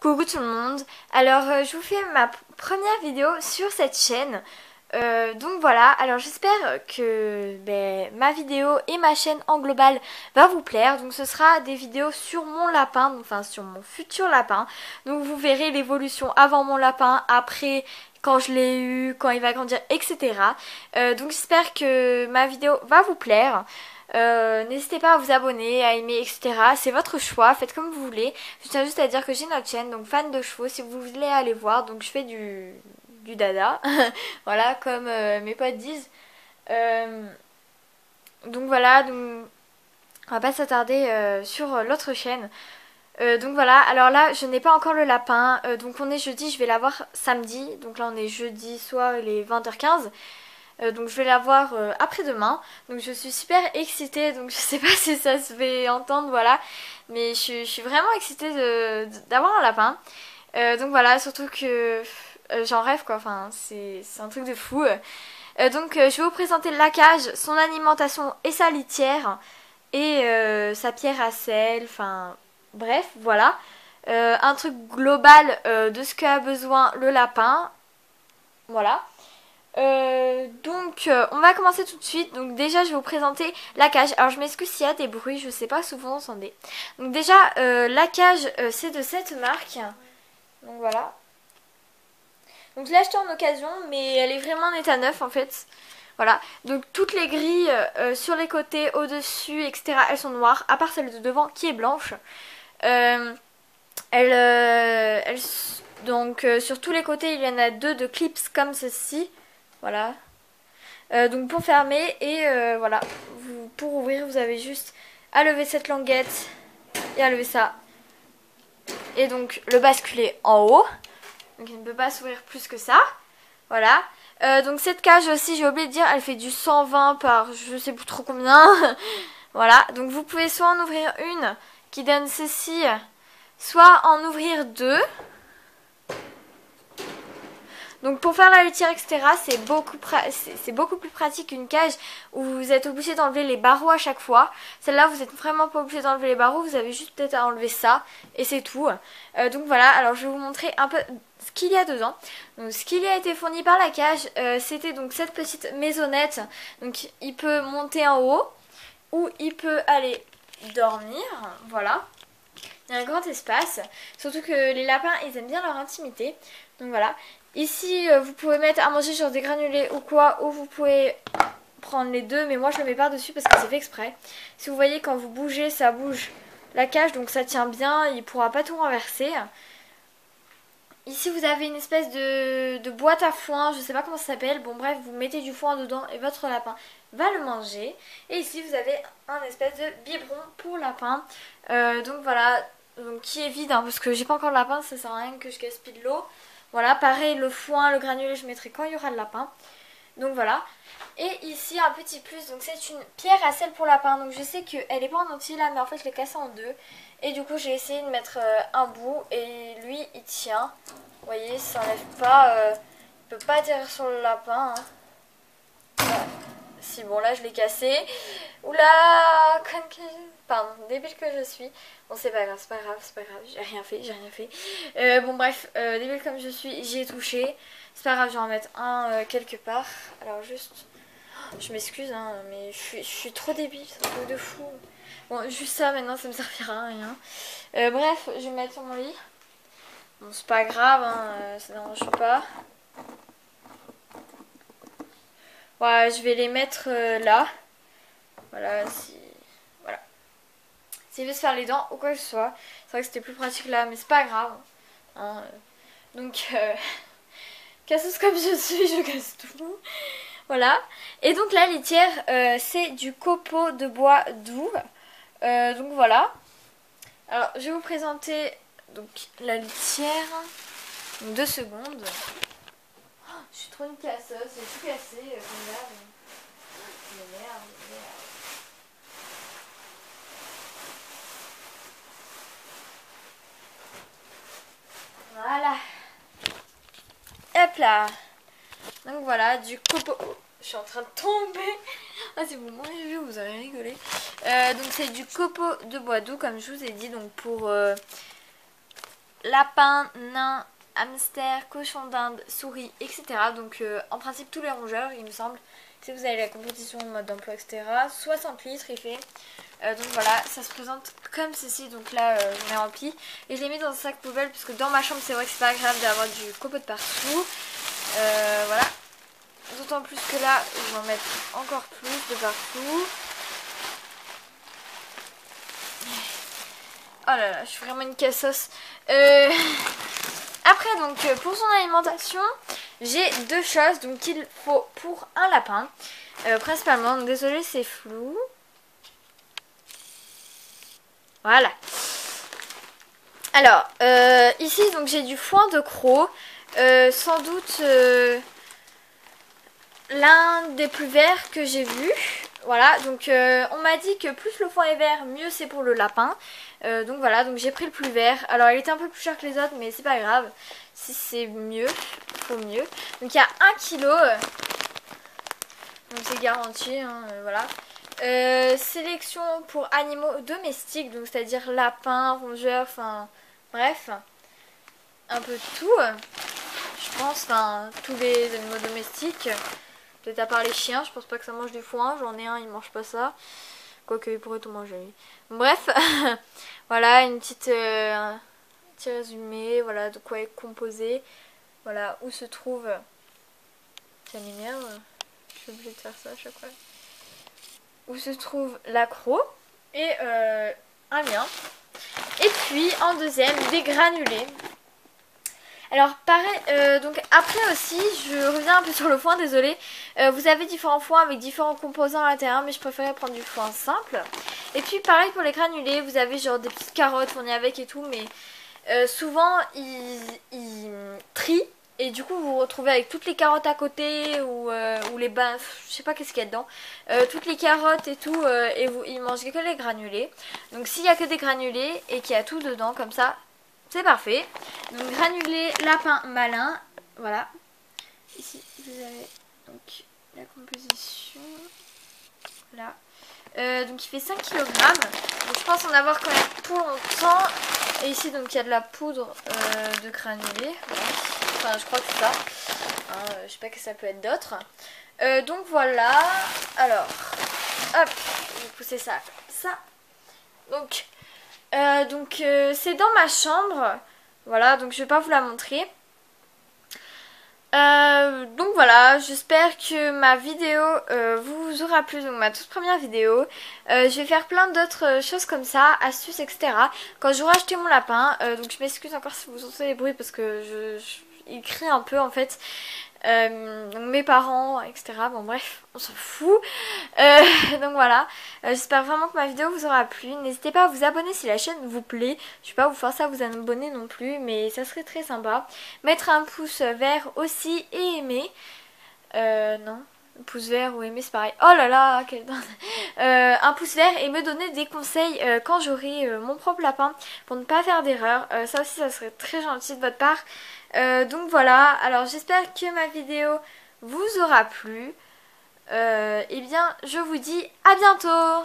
Coucou tout le monde, alors je vous fais ma première vidéo sur cette chaîne. Donc voilà, alors j'espère que ma vidéo et ma chaîne en global va vous plaire. Donc ce sera des vidéos sur mon lapin, enfin sur mon futur lapin. Donc vous verrez l'évolution avant mon lapin, après, quand je l'ai eu, quand il va grandir, etc. Donc j'espère que ma vidéo va vous plaire. N'hésitez pas à vous abonner, à aimer, etc. C'est votre choix, faites comme vous voulez. Je tiens juste à dire que j'ai notre chaîne, donc fan de chevaux, si vous voulez aller voir. Donc je fais du dada, voilà, comme mes potes disent. Donc voilà, donc on va pas s'attarder sur l'autre chaîne. Donc voilà, alors là je n'ai pas encore le lapin, donc on est jeudi, je vais l'avoir samedi. Donc là on est jeudi soir, il est 20h15. Donc je vais la voir après-demain. Donc je suis super excitée. Donc je sais pas si ça se fait entendre, voilà. Mais je suis vraiment excitée d'avoir un lapin. Donc voilà, surtout que j'en rêve quoi. Enfin c'est un truc de fou. Donc je vais vous présenter la cage, son alimentation et sa litière. Et sa pierre à sel. Enfin bref, voilà. Un truc global de ce qu'a besoin le lapin. Voilà. On va commencer tout de suite. Donc déjà je vais vous présenter la cage. Alors je m'excuse s'il y a des bruits, je sais pas, souvent on entendez. Donc déjà la cage c'est de cette marque. Donc voilà. Donc je l'ai acheté en occasion mais elle est vraiment en état neuf en fait. Voilà. Donc toutes les grilles sur les côtés, au-dessus, etc. elles sont noires, à part celle de devant qui est blanche. Donc sur tous les côtés il y en a deux de clips comme ceci. Voilà. Donc pour fermer et voilà, pour ouvrir vous avez juste à lever cette languette et à lever ça. Et donc le basculer en haut. Donc il ne peut pas s'ouvrir plus que ça. Voilà. Donc cette cage aussi, j'ai oublié de dire, elle fait du 120 par je sais plus trop combien. Voilà. Donc vous pouvez soit en ouvrir une qui donne ceci, soit en ouvrir deux. Donc pour faire la litière, etc., c'est beaucoup plus pratique qu'une cage où vous êtes obligé d'enlever les barreaux à chaque fois. Celle-là, vous n'êtes vraiment pas obligé d'enlever les barreaux, vous avez juste peut-être à enlever ça et c'est tout. Donc voilà, alors je vais vous montrer un peu ce qu'il y a dedans. Donc ce qui a été fourni par la cage, c'était donc cette petite maisonnette. Donc il peut monter en haut ou il peut aller dormir, voilà. Il y a un grand espace, surtout que les lapins ils aiment bien leur intimité. Donc voilà. Ici vous pouvez mettre à manger sur des granulés ou quoi, ou vous pouvez prendre les deux, mais moi je le mets par dessus parce que c'est fait exprès. Si vous voyez quand vous bougez, ça bouge la cage, donc ça tient bien, il ne pourra pas tout renverser. Ici vous avez une espèce de boîte à foin, je sais pas comment ça s'appelle. Bon bref, vous mettez du foin dedans et votre lapin va le manger. Et ici vous avez un espèce de biberon pour lapin. Donc voilà, donc qui est vide hein, parce que j'ai pas encore de lapin, ça sert à rien que je gaspille de l'eau. Voilà, pareil le foin, le granulé je mettrai quand il y aura le lapin. Donc voilà. Et ici un petit plus, donc c'est une pierre à sel pour lapin. Donc je sais qu'elle est pas en entier là, mais en fait je l'ai cassée en deux. Et du coup j'ai essayé de mettre un bout et lui il tient. Vous voyez, ça n'enlève pas, il peut pas atterrir sur le lapin. Hein. Voilà. Si bon là je l'ai cassé. Oula, pardon, débile que je suis. Bon c'est pas grave, j'ai rien fait. Bon bref, débile comme je suis, j'y ai touché. C'est pas grave, je vais en mettre un quelque part. Alors juste, je m'excuse hein, mais je suis trop débile, c'est un truc de fou. Bon juste ça maintenant ça me servira à rien. Bref, je vais me mettre sur mon lit. Bon c'est pas grave, hein, ça n'arrange pas. Voilà, je vais les mettre là. Voilà, voilà. S'il veut se faire les dents ou quoi que ce soit. C'est vrai que c'était plus pratique là, mais c'est pas grave. Hein. Donc, casseuse comme je suis, je casse tout. Voilà. Et donc la litière, c'est du copeau de bois doux. Donc voilà. Alors, je vais vous présenter donc, la litière. Donc, 2 secondes. Je suis trop une casseuse, j'ai tout cassé, regarde. Mais merde. Voilà. Hop là. Donc voilà, du copeau. Oh, je suis en train de tomber. Ah si vous m'auriez vu, vous auriez rigolé. Donc c'est du copeau de bois doux, comme je vous ai dit, donc pour lapin, nain, hamster, cochon d'Inde, souris, etc. Donc en principe tous les rongeurs, il me semble. Si vous avez la compétition mode d'emploi, etc. 60 litres il fait. Donc voilà, ça se présente comme ceci. Donc là, j'en ai rempli. Et je l'ai mis dans un sac poubelle parce que dans ma chambre, c'est vrai que c'est pas agréable d'avoir du copeaux de partout. Voilà. D'autant plus que là, je vais en mettre encore plus de partout. Oh là là, je suis vraiment une cassos. Après, donc, pour son alimentation, j'ai deux choses donc qu'il faut pour un lapin. Principalement, donc désolé, c'est flou. Voilà. Alors, ici, donc j'ai du foin de croc. Sans doute l'un des plus verts que j'ai vu. Voilà, donc on m'a dit que plus le foin est vert, mieux c'est pour le lapin. Donc voilà, donc j'ai pris le plus vert. Alors il était un peu plus cher que les autres, mais c'est pas grave. Si c'est mieux, faut mieux. Donc il y a 1 kg. Donc c'est garanti, hein, voilà. Sélection pour animaux domestiques, donc c'est-à-dire lapins, rongeurs, enfin bref. Un peu tout, je pense, enfin tous les animaux domestiques. Peut-être à part les chiens, je pense pas que ça mange du foin. J'en ai un, il mange pas ça. Quoique il pourrait tout manger. Bref, voilà une petite petit résumé, voilà de quoi est composé. Voilà où se trouve. Ça m'énerve. Je suis obligée de faire ça à chaque fois. Où se trouve l'accro et un lien. Et puis en deuxième, des granulés. Alors pareil, donc après aussi, je reviens un peu sur le foin, désolé. Vous avez différents foins avec différents composants à l'intérieur, mais je préférais prendre du foin simple. Et puis pareil pour les granulés, vous avez genre des petites carottes fournies avec et tout, mais souvent ils trient. Et du coup vous vous retrouvez avec toutes les carottes à côté ou les bains, je sais pas qu'est-ce qu'il y a dedans. Toutes les carottes et tout, et ils mangent que les granulés. Donc s'il y a que des granulés et qu'il y a tout dedans comme ça, c'est parfait. Donc granulé lapin malin. Voilà. Ici vous avez donc la composition. Voilà. Donc il fait 5 kg. Donc je pense en avoir quand même pour longtemps. Et ici donc il y a de la poudre de granulé. Voilà. Enfin je crois que c'est ça. Hein, je sais pas que ça peut être d'autre. Donc voilà. Alors. Hop. Je vais pousser ça comme ça. Donc c'est dans ma chambre. Voilà, donc je vais pas vous la montrer. Donc voilà, j'espère que ma vidéo vous aura plu, donc ma toute première vidéo. Je vais faire plein d'autres choses comme ça, astuces, etc. Quand j'aurai acheté mon lapin, donc je m'excuse encore si vous entendez les bruits parce que il crie un peu en fait. Donc mes parents, etc. Bon bref, on s'en fout. Donc voilà, j'espère vraiment que ma vidéo vous aura plu. N'hésitez pas à vous abonner si la chaîne vous plaît. Je vais pas vous forcer à vous abonner non plus, mais ça serait très sympa. Mettre un pouce vert aussi et aimer. Non, pouce vert ou aimer c'est pareil. Oh là là, quel un pouce vert et me donner des conseils quand j'aurai mon propre lapin pour ne pas faire d'erreur. Ça aussi ça serait très gentil de votre part. Donc voilà, alors j'espère que ma vidéo vous aura plu. Et bien je vous dis à bientôt.